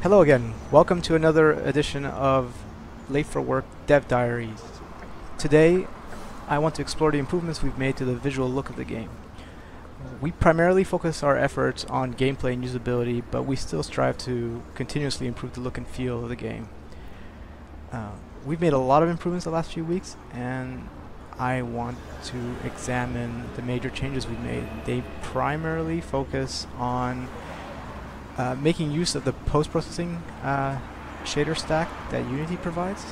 Hello again. Welcome to another edition of Late for Work Dev Diaries. Today, I want to explore the improvements we've made to the visual look of the game. We primarily focus our efforts on gameplay and usability, but we still strive to continuously improve the look and feel of the game. We've made a lot of improvements the last few weeks, and I want to examine the major changes we've made. They primarily focus on making use of the post-processing shader stack that Unity provides,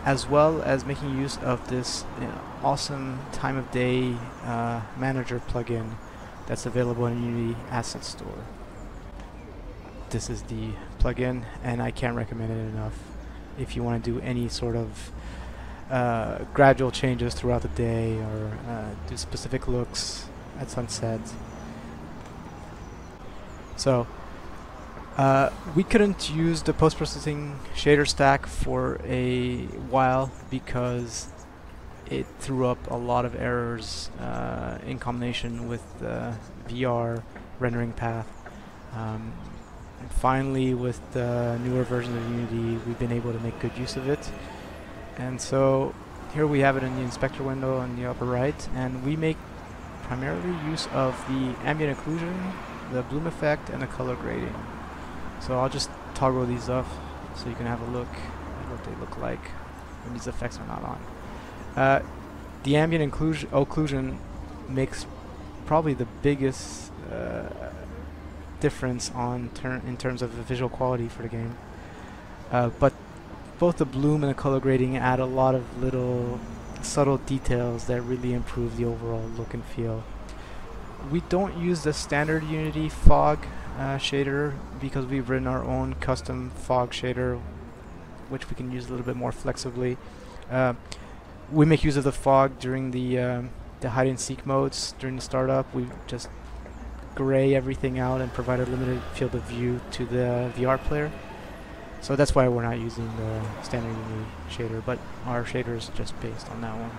as well as making use of this awesome time of day manager plugin that's available in Unity Asset Store. This is the plugin, and I can't recommend it enough if you want to do any sort of gradual changes throughout the day or do specific looks at sunset. So we couldn't use the post-processing shader stack for a while because it threw up a lot of errors in combination with the VR rendering path. And finally, with the newer version of Unity, we've been able to make good use of it. And so here we have it in the inspector window on the upper right, and we make primarily use of the ambient occlusion, the bloom effect, and the color grading. So I'll just toggle these off so you can have a look at what they look like when these effects are not on. The ambient occlusion makes probably the biggest difference in terms of the visual quality for the game. But both the bloom and the color grading add a lot of little subtle details that really improve the overall look and feel. We don't use the standard Unity fog shader because we've written our own custom fog shader, which we can use a little bit more flexibly. We make use of the fog during the hide and seek modes. During the startup, we just gray everything out and provide a limited field of view to the VR player. So that's why we're not using the standard Unity shader, but our shader is just based on that one.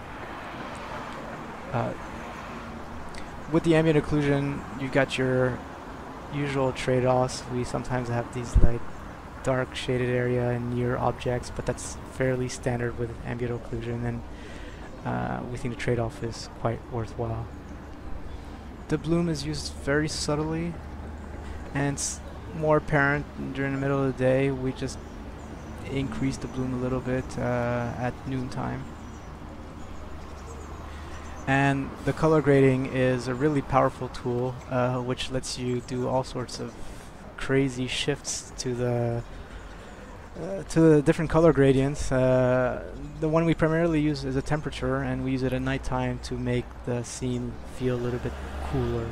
With the ambient occlusion, you've got your usual trade-offs. We sometimes have these like dark shaded area and near objects, but that's fairly standard with ambient occlusion, and we think the trade-off is quite worthwhile. The bloom is used very subtly, and it's more apparent during the middle of the day. We just increase the bloom a little bit at noontime. And the color grading is a really powerful tool which lets you do all sorts of crazy shifts to the different color gradients. The one we primarily use is a temperature, and we use it at nighttime to make the scene feel a little bit cooler.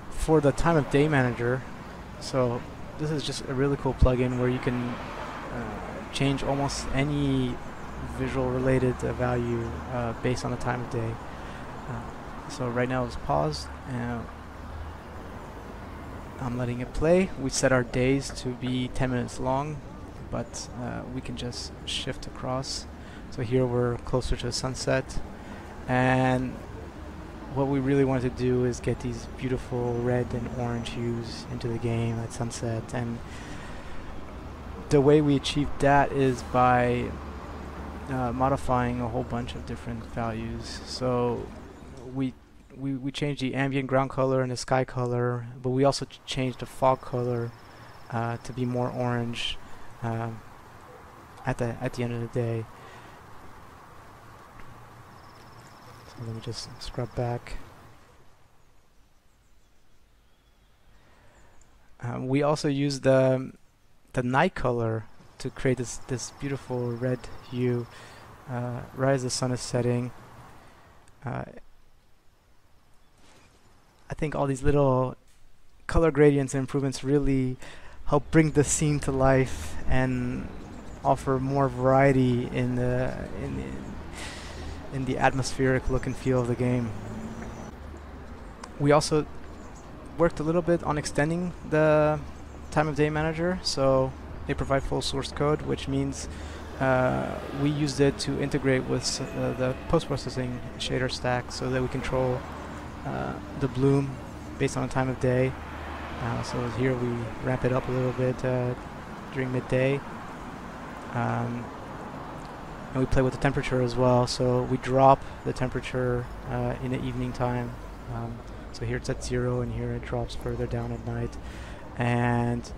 For the time of day manager, so this is just a really cool plugin where you can change almost any visual related value based on the time of day. So right now it's paused, and I'm letting it play. We set our days to be 10 minutes long, but we can just shift across. So here we're closer to sunset, and what we really want to do is get these beautiful red and orange hues into the game at sunset, and the way we achieve that is by modifying a whole bunch of different values. So we changed the ambient ground color and the sky color, but we also changed the fog color to be more orange at the end of the day. So let me just scrub back. We also used the night color to create this beautiful red hue right as the sun is setting. I think all these little color gradients and improvements really help bring the scene to life and offer more variety in the atmospheric look and feel of the game. We also worked a little bit on extending the time of day manager, so they provide full source code, which means we used it to integrate with the post-processing shader stack so that we control the bloom based on the time of day, So here we ramp it up a little bit during midday. And we play with the temperature as well, so we drop the temperature in the evening time. So here it's at 0 and here it drops further down at night, and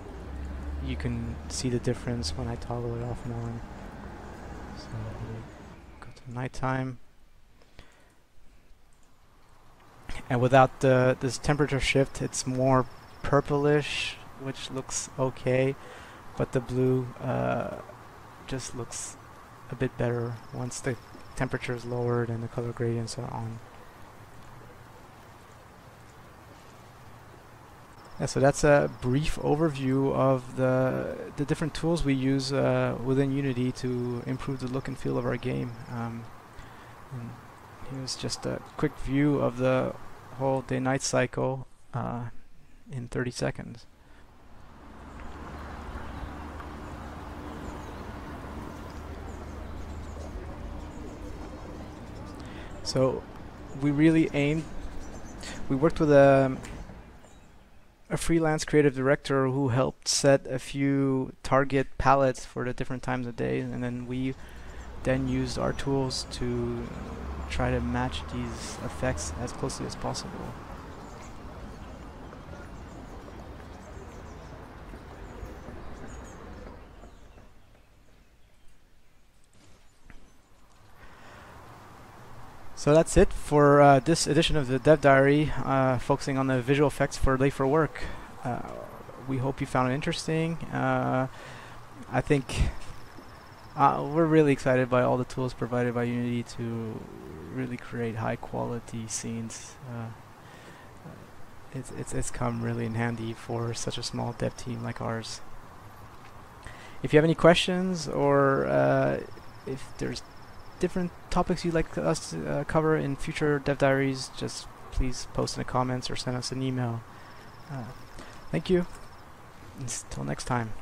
you can see the difference when I toggle it off and on. So we go to nighttime, and without this temperature shift, it's more purplish, which looks okay, but the blue just looks a bit better once the temperature is lowered and the color gradients are on. Yeah, so that's a brief overview of the different tools we use within Unity to improve the look and feel of our game. And here's just a quick view of the whole day-night cycle in 30 seconds. So we really we worked with a freelance creative director who helped set a few target palettes for the different times of day, and then we used our tools to try to match these effects as closely as possible. So that's it for this edition of the Dev Diary, focusing on the visual effects for Late for Work. We hope you found it interesting. I think we're really excited by all the tools provided by Unity to really create high quality scenes. It's come really in handy for such a small dev team like ours. If you have any questions, or if there's different topics you'd like us to cover in future Dev Diaries, just please post in the comments or send us an email. Thank you. Until next time.